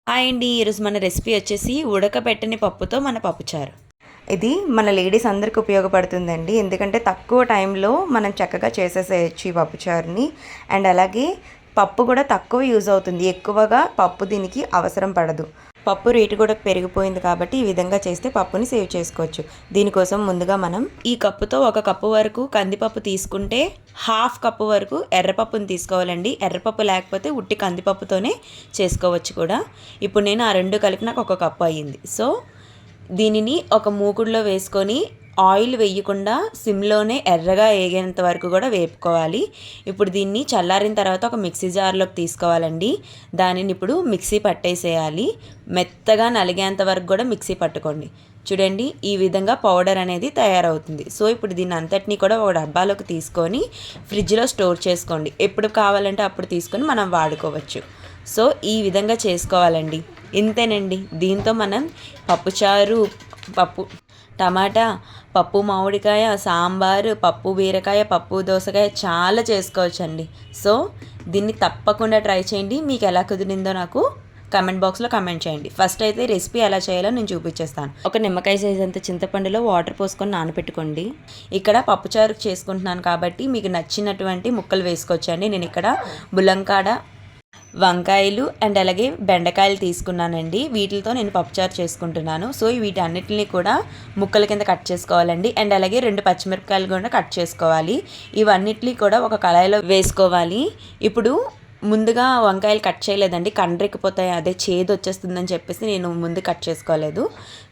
Hi అండి. ఈరోజు మన రెసిపీ వచ్చేసి ఉడకబెట్టని పప్పుతో మన పప్పుచారు. ఇది మన లేడీస్ అందరికీ ఉపయోగపడుతుందండి. ఎందుకంటే తక్కువ టైంలో మనం చక్కగా చేసేసేయచ్చు ఈ పప్పుచారుని. అండ్ అలాగే పప్పు కూడా తక్కువ యూజ్ అవుతుంది, ఎక్కువగా పప్పు దీనికి అవసరం పడదు. పప్పు రేటు కూడా పెరిగిపోయింది కాబట్టి ఈ విధంగా చేస్తే పప్పుని సేవ్ చేసుకోవచ్చు. దీనికోసం ముందుగా మనం ఈ కప్పుతో 1 కప్పు వరకు కందిపప్పు తీసుకుంటే 1/2 కప్పు వరకు ఎర్రపప్పుని తీసుకోవాలండి. ఎర్రపప్పు లేకపోతే ఉట్టి కందిపప్పుతోనే చేసుకోవచ్చు కూడా. ఇప్పుడు నేను ఆ 2 కలిపి నాకు 1 కప్పు అయ్యింది. సో దీనిని ఒక మూకుడులో వేసుకొని ఆయిల్ వేయకుండా సిమ్లోనే ఎర్రగా వేగేంత వరకు కూడా వేపుకోవాలి. ఇప్పుడు దీన్ని చల్లారిన తర్వాత ఒక మిక్సీ జార్లోకి తీసుకోవాలండి. దానిని ఇప్పుడు మిక్సీ పట్టేసేయాలి. మెత్తగా నలిగేంత వరకు కూడా మిక్సీ పట్టుకోండి. చూడండి, ఈ విధంగా పౌడర్ అనేది తయారవుతుంది. సో ఇప్పుడు దీన్ని అంతటినీ కూడా ఒక డబ్బాలోకి తీసుకొని ఫ్రిడ్జ్లో స్టోర్ చేసుకోండి. ఎప్పుడు కావాలంటే అప్పుడు తీసుకొని మనం వాడుకోవచ్చు. సో ఈ విధంగా చేసుకోవాలండి. ఇంతేనండి. దీంతో మనం పప్పుచారు, పప్పు టమాటా, పప్పు మామిడికాయ, సాంబారు, పప్పు బీరకాయ, పప్పు దోసకాయ చాలా చేసుకోవచ్చండి. సో దీన్ని తప్పకుండా ట్రై చేయండి. మీకు ఎలా కుదిరిందో నాకు కమెంట్ బాక్స్లో కమెంట్ చేయండి. ఫస్ట్ అయితే రెసిపీ ఎలా చేయాలో నేను చూపించేస్తాను. ఒక నిమ్మకాయ సైజ్ అంత చింతపండులో వాటర్ పోసుకొని నానబెట్టుకోండి. ఇక్కడ పప్పుచారు చేసుకుంటున్నాను కాబట్టి మీకు నచ్చినటువంటి ముక్కలు వేసుకోవచ్చండి. నేను ఇక్కడ బులంకాడ, వంకాయలు అండ్ అలాగే బెండకాయలు తీసుకున్నానండి. వీటితో నేను పప్పుచారు చేసుకుంటున్నాను. సో వీటన్నిటిని కూడా ముక్కల కింద కట్ చేసుకోవాలండి. అండ్ అలాగే 2 పచ్చిమిరపకాయలు కూడా కట్ చేసుకోవాలి. ఇవన్నిటిని కూడా ఒక కళాయిలో వేసుకోవాలి. ఇప్పుడు ముందుగా వంకాయలు కట్ చేయలేదండి, కండ్రెక్కిపోతాయి, అదే చేదు వచ్చేస్తుందని చెప్పేసి నేను ముందు కట్ చేసుకోలేదు.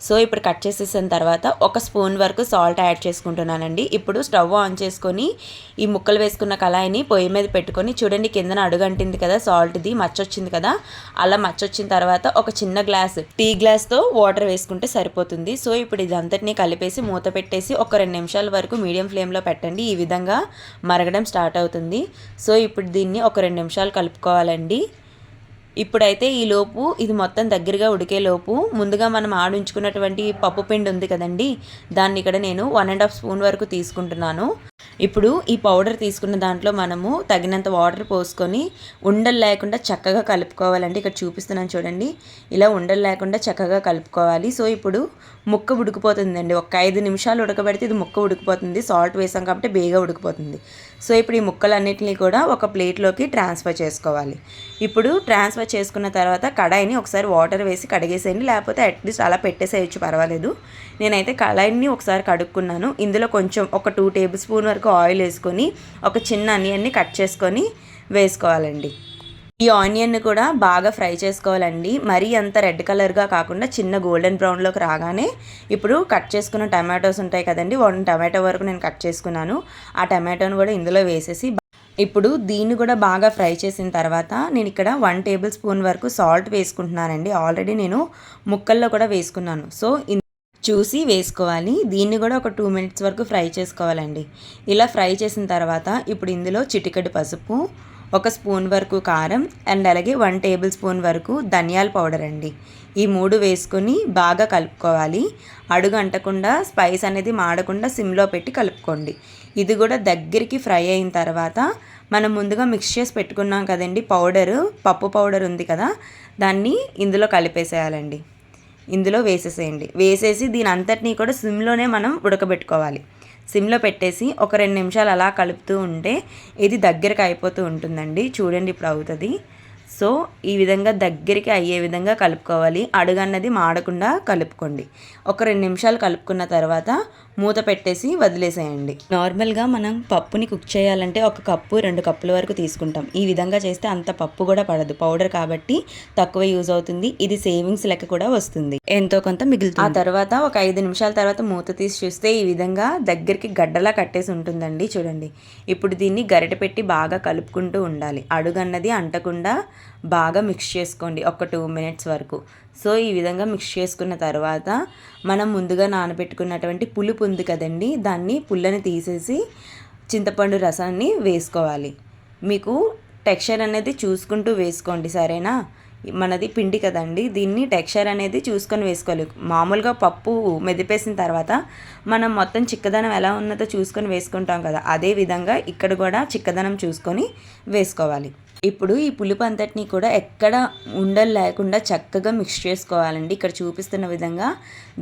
సో ఇప్పుడు కట్ చేసేసిన తర్వాత 1 స్పూన్ వరకు సాల్ట్ యాడ్ చేసుకుంటున్నానండి. ఇప్పుడు స్టవ్ ఆన్ చేసుకొని ఈ ముక్కలు వేసుకున్న కళాయిని పొయ్యి మీద పెట్టుకొని చూడండి, కిందన అడుగంటింది కదా సాల్ట్ది, మచ్చొచ్చింది కదా. అలా మచ్చొచ్చిన తర్వాత ఒక చిన్న గ్లాస్ టీ గ్లాస్తో వాటర్ వేసుకుంటే సరిపోతుంది. సో ఇప్పుడు ఇదంతటినీ కలిపేసి మూత పెట్టేసి ఒక 2 నిమిషాల వరకు మీడియం ఫ్లేమ్లో పెట్టండి. ఈ విధంగా మరగడం స్టార్ట్ అవుతుంది. సో ఇప్పుడు దీన్ని ఒక 2 నిమిషాలు కలుపుకోవాలండి. ఇప్పుడైతే ఈలోపు ఇది మొత్తం దగ్గరగా ఉడికేలోపు ముందుగా మనం ఆడించుకున్నటువంటి పప్పు పిండి ఉంది కదండి, దాన్ని ఇక్కడ నేను 1.5 స్పూన్ వరకు తీసుకుంటున్నాను. ఇప్పుడు ఈ పౌడర్ తీసుకున్న దాంట్లో మనము తగినంత వాటర్ పోసుకొని ఉండలు లేకుండా చక్కగా కలుపుకోవాలండి. ఇక్కడ చూపిస్తున్నాను చూడండి, ఇలా ఉండలు లేకుండా చక్కగా కలుపుకోవాలి. సో ఇప్పుడు ముక్క ఉడికిపోతుందండి. ఒక 5 నిమిషాలు ఉడకబెడితే ఇది ముక్క ఉడికిపోతుంది. సాల్ట్ వేసాం కాబట్టి బేగా ఉడికిపోతుంది. సో ఇప్పుడు ఈ ముక్కలన్నిటిని కూడా ఒక ప్లేట్లోకి ట్రాన్స్ఫర్ చేసుకోవాలి. ఇప్పుడు ట్రాన్స్ఫర్ చేసుకున్న తర్వాత కడాయిని ఒకసారి వాటర్ వేసి కడిగేసేయండి, లేకపోతే అట్లీస్ట్ అలా పెట్టేసేయచ్చు, పర్వాలేదు. నేనైతే కడాయిని ఒకసారి కడుక్కున్నాను. ఇందులో కొంచెం ఒక 2 టేబుల్ స్పూన్ వరకు ఆయిల్ వేసుకొని ఒక చిన్న ఆనియన్ని కట్ చేసుకొని వేసుకోవాలండి. ఈ ఆనియన్ కూడా బాగా ఫ్రై చేసుకోవాలండి. మరీ అంత రెడ్ కలర్గా కాకుండా చిన్న గోల్డెన్ బ్రౌన్లోకి రాగానే ఇప్పుడు కట్ చేసుకున్న టమాటోస్ ఉంటాయి కదండి, 1 టమాటో వరకు నేను కట్ చేసుకున్నాను. ఆ టమాటోను కూడా ఇందులో వేసేసి ఇప్పుడు దీన్ని కూడా బాగా ఫ్రై చేసిన తర్వాత నేను ఇక్కడ 1 టేబుల్ స్పూన్ వరకు సాల్ట్ వేసుకుంటున్నానండి. ఆల్రెడీ నేను ముక్కల్లో కూడా వేసుకున్నాను. సో చూసి వేసుకోవాలి. దీన్ని కూడా ఒక 2 మినిట్స్ వరకు ఫ్రై చేసుకోవాలండి. ఇలా ఫ్రై చేసిన తర్వాత ఇప్పుడు ఇందులో చిటికెడు పసుపు, 1 స్పూన్ వరకు కారం అండ్ అలాగే 1 టేబుల్ స్పూన్ వరకు ధనియాల పౌడర్ అండి. ఈ 3 వేసుకొని బాగా కలుపుకోవాలి. అడుగు అంటకుండా, స్పైస్ అనేది మాడకుండా సిమ్లో పెట్టి కలుపుకోండి. ఇది కూడా దగ్గరికి ఫ్రై అయిన తర్వాత మనం ముందుగా మిక్స్ చేసి పెట్టుకున్నాం కదండి పౌడరు, పప్పు పౌడర్ ఉంది కదా, దాన్ని ఇందులో కలిపేసేయాలండి. ఇందులో వేసేసేయండి. వేసేసి దీని అంతటినీ కూడా సిమ్లోనే మనం ఉడకబెట్టుకోవాలి. సిమ్లో పెట్టేసి ఒక 2 నిమిషాలు అలా కలుపుతూ ఉంటే ఇది దగ్గరికి అయిపోతూ ఉంటుందండి. చూడండి ఇప్పుడు అవుతుంది. సో ఈ విధంగా దగ్గరికి అయ్యే విధంగా కలుపుకోవాలి. అడుగన్నది మాడకుండా కలుపుకోండి. ఒక 2 నిమిషాలు కలుపుకున్న తర్వాత మూత పెట్టేసి వదిలేసేయండి. నార్మల్గా మనం పప్పుని కుక్ చేయాలంటే 1 కప్పు 2 కప్పుల వరకు తీసుకుంటాం. ఈ విధంగా చేస్తే అంత పప్పు కూడా పడదు, పౌడర్ కాబట్టి తక్కువ యూజ్ అవుతుంది. ఇది సేవింగ్స్ లెక్క కూడా వస్తుంది, ఎంతో కొంత మిగులుతుంది. ఆ తర్వాత ఒక 5 నిమిషాల తర్వాత మూత తీసి చూస్తే ఈ విధంగా దగ్గరికి గడ్డలా కట్టేసి ఉంటుందండి. చూడండి, ఇప్పుడు దీన్ని గరిట పెట్టి బాగా కలుపుకుంటూ ఉండాలి. అడుగన్నది అంటకుండా బాగా మిక్స్ చేసుకోండి ఒక 2 మినిట్స్ వరకు. సో ఈ విధంగా మిక్స్ చేసుకున్న తర్వాత మనం ముందుగా నానబెట్టుకున్నటువంటి పులుపు ఉంది కదండి, దాన్ని పుల్లని తీసేసి చింతపండు రసాన్ని వేసుకోవాలి. మీకు టెక్స్చర్ అనేది చూసుకుంటూ వేసుకోండి, సరేనా. మనది పిండి కదండి, దీన్ని టెక్స్చర్ అనేది చూసుకొని వేసుకోవాలి. మామూలుగా పప్పు మెదిపేసిన తర్వాత మనం మొత్తం చిక్కదనం ఎలా ఉన్నదో చూసుకొని వేసుకుంటాం కదా, అదే విధంగా ఇక్కడ కూడా చిక్కదనం చూసుకొని వేసుకోవాలి. ఇప్పుడు ఈ పులుపు అంతటినీ కూడా ఎక్కడ ఉండలు లేకుండా చక్కగా మిక్స్ చేసుకోవాలండి. ఇక్కడ చూపిస్తున్న విధంగా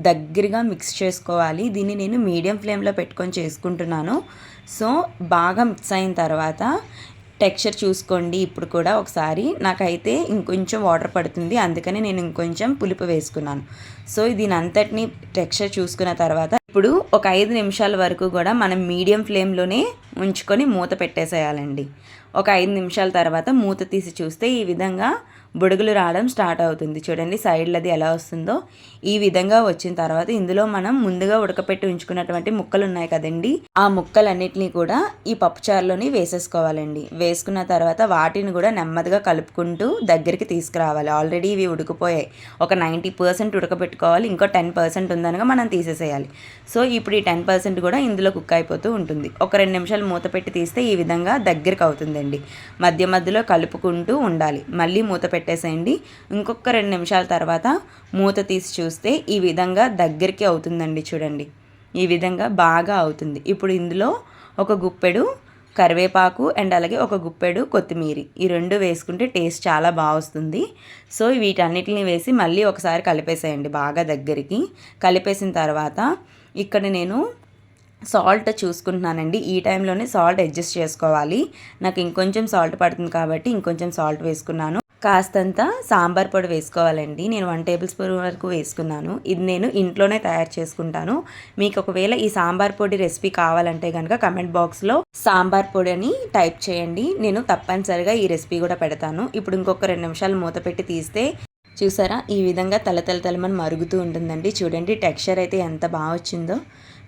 దగ్గరగా మిక్స్ చేసుకోవాలి. దీన్ని నేను మీడియం ఫ్లేమ్లో పెట్టుకొని చేసుకుంటున్నాను. సో బాగా మిక్స్ అయిన తర్వాత టెక్స్చర్ చూసుకోండి. ఇప్పుడు కూడా ఒకసారి నాకైతే ఇంకొంచెం వాటర్ పడుతుంది, అందుకని నేను ఇంకొంచెం పులుపు వేసుకున్నాను. సో దీని అంతటిని టెక్స్చర్ చూసుకున్న తర్వాత ఇప్పుడు ఒక 5 నిమిషాల వరకు కూడా మనం మీడియం ఫ్లేమ్లోనే ఉంచుకొని మూత పెట్టేసేయాలండి. ఒక 5 నిమిషాల తర్వాత మూత తీసి చూస్తే ఈ విధంగా బుడగలు రావడం స్టార్ట్ అవుతుంది. చూడండి సైడ్లది ఎలా వస్తుందో. ఈ విధంగా వచ్చిన తర్వాత ఇందులో మనం ముందుగా ఉడకపెట్టి ఉంచుకున్నటువంటి ముక్కలు ఉన్నాయి కదండి, ఆ ముక్కలన్నిటినీ కూడా ఈ పప్పుచారులోని వేసేసుకోవాలండి. వేసుకున్న తర్వాత వాటిని కూడా నెమ్మదిగా కలుపుకుంటూ దగ్గరికి తీసుకురావాలి. ఆల్రెడీ ఇవి ఉడికిపోయాయి, ఒక 90% ఉడకబెట్టుకోవాలి, ఇంకో 10% ఉందనగా మనం తీసేసేయాలి. సో ఇప్పుడు ఈ 10% కూడా ఇందులో కుక్ అయిపోతూ ఉంటుంది. ఒక 2 నిమిషాలు మూత పెట్టి తీస్తే ఈ విధంగా దగ్గరికి అవుతుందండి. మధ్య మధ్యలో కలుపుకుంటూ ఉండాలి. మళ్ళీ మూత పెట్టేసేయండి. ఇంకొక 2 నిమిషాల తర్వాత మూత తీసి చూస్తే ఈ విధంగా దగ్గరికి అవుతుందండి. చూడండి ఈ విధంగా బాగా అవుతుంది. ఇప్పుడు ఇందులో ఒక గుప్పెడు కరివేపాకు అండ్ అలాగే ఒక గుప్పెడు కొత్తిమీర, ఈ 2 వేసుకుంటే టేస్ట్ చాలా బాగా వస్తుంది. సో వీటన్నిటిని వేసి మళ్ళీ ఒకసారి కలిపేసేయండి బాగా దగ్గరికి. కలిపేసిన తర్వాత ఇక్కడ నేను సాల్ట్ చూసుకుంటున్నానండి. ఈ టైంలోనే సాల్ట్ అడ్జస్ట్ చేసుకోవాలి. నాకు ఇంకొంచెం సాల్ట్ పడుతుంది కాబట్టి ఇంకొంచెం సాల్ట్ వేసుకున్నాను. కాస్తంత సాంబార్ పొడి వేసుకోవాలండి. నేను 1 టేబుల్ స్పూన్ వరకు వేసుకున్నాను. ఇది నేను ఇంట్లోనే తయారు చేసుకుంటాను. మీకు ఒకవేళ ఈ సాంబార్ పొడి రెసిపీ కావాలంటే కనుక కమెంట్ బాక్స్లో సాంబార్ పొడి అని టైప్ చేయండి. నేను తప్పనిసరిగా ఈ రెసిపీ కూడా పెడతాను. ఇప్పుడు ఇంకొక 2 నిమిషాలు మూత పెట్టి తీస్తే చూసారా ఈ విధంగా తలమని మరుగుతూ ఉంటుందండి. చూడండి టెక్స్చర్ అయితే ఎంత బాగా వచ్చిందో.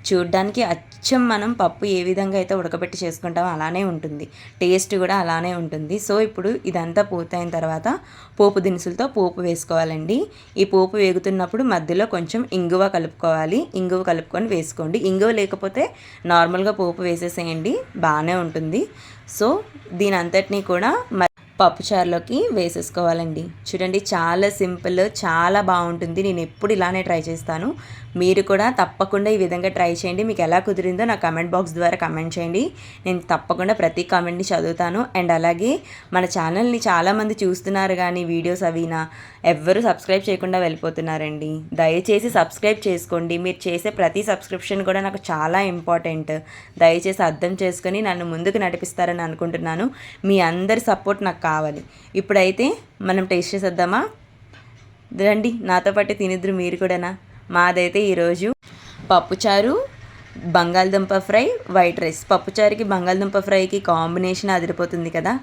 చూడ్డానికి అచ్చం మనం పప్పు ఏ విధంగా అయితే ఉడకబెట్టి చేసుకుంటామో అలానే ఉంటుంది, టేస్ట్ కూడా అలానే ఉంటుంది. సో ఇప్పుడు ఇదంతా పూర్తయిన తర్వాత పోపు దినుసులతో పోపు వేసుకోవాలండి. ఈ పోపు వేగుతున్నప్పుడు మధ్యలో కొంచెం ఇంగువ కలుపుకోవాలి. ఇంగువ కలుపుకొని వేసుకోండి. ఇంగువ లేకపోతే నార్మల్గా పోపు వేసేసేయండి, బాగానే ఉంటుంది. సో దీని అంతటినీ కూడా పప్పుచారులోకి వేసేసుకోవాలండి. చూడండి చాలా సింపుల్, చాలా బాగుంటుంది. నేను ఎప్పుడు ఇలానే ట్రై చేస్తాను. మీరు కూడా తప్పకుండా ఈ విధంగా ట్రై చేయండి. మీకు ఎలా కుదిరిందో నా కమెంట్ బాక్స్ ద్వారా కమెంట్ చేయండి. నేను తప్పకుండా ప్రతి కామెంట్ని చదువుతాను. అండ్ అలాగే మన ఛానల్ని చాలామంది చూస్తున్నారు కానీ వీడియోస్ అవినా ఎవ్వరూ సబ్స్క్రైబ్ చేయకుండా వెళ్ళిపోతున్నారండి. దయచేసి సబ్స్క్రైబ్ చేసుకోండి. మీరు చేసే ప్రతి సబ్స్క్రిప్షన్ కూడా నాకు చాలా ఇంపార్టెంట్. దయచేసి అర్థం చేసుకొని నన్ను ముందుకు నడిపిస్తారని అనుకుంటున్నాను. మీ అందరి సపోర్ట్ నాకు కావాలి. ఇప్పుడైతే మనం టేస్ట్ చేసేద్దామా? రండి నాతో పాటు తినిద్దరు మీరు కూడానా. మాదైతే ఈరోజు పప్పుచారు, బంగాళదుంప ఫ్రై, వైట్ రైస్. పప్పుచారుకి బంగాళదుంప ఫ్రైకి కాంబినేషన్ అదిరిపోతుంది కదా.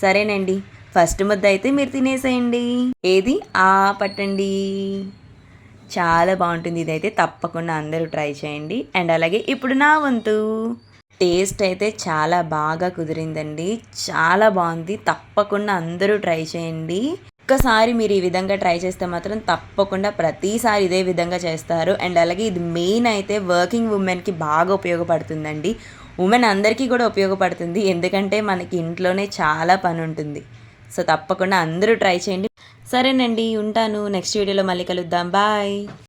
సరేనండి ఫస్ట్ ముద్ద అయితే మీరు తినేసేయండి. ఏది పట్టండి, చాలా బాగుంటుంది. ఇదైతే తప్పకుండా అందరూ ట్రై చేయండి. అండ్ అలాగే ఇప్పుడు నా వంతు. టేస్ట్ అయితే చాలా బాగా కుదిరిందండి, చాలా బాగుంది. తప్పకుండా అందరూ ట్రై చేయండి. ఒక్కసారి మీరు ఈ విధంగా ట్రై చేస్తే మాత్రం తప్పకుండా ప్రతిసారి ఇదే విధంగా చేస్తారు. అండ్ అలాగే ఇది మెయిన్ అయితే వర్కింగ్ ఉమెన్కి బాగా ఉపయోగపడుతుందండి. ఉమెన్ అందరికీ కూడా ఉపయోగపడుతుంది, ఎందుకంటే మనకి ఇంట్లోనే చాలా పని ఉంటుంది. సో తప్పకుండా అందరూ ట్రై చేయండి. సరేనండి ఉంటాను. నెక్స్ట్ వీడియోలో మళ్ళీ కలుద్దాం. బాయ్.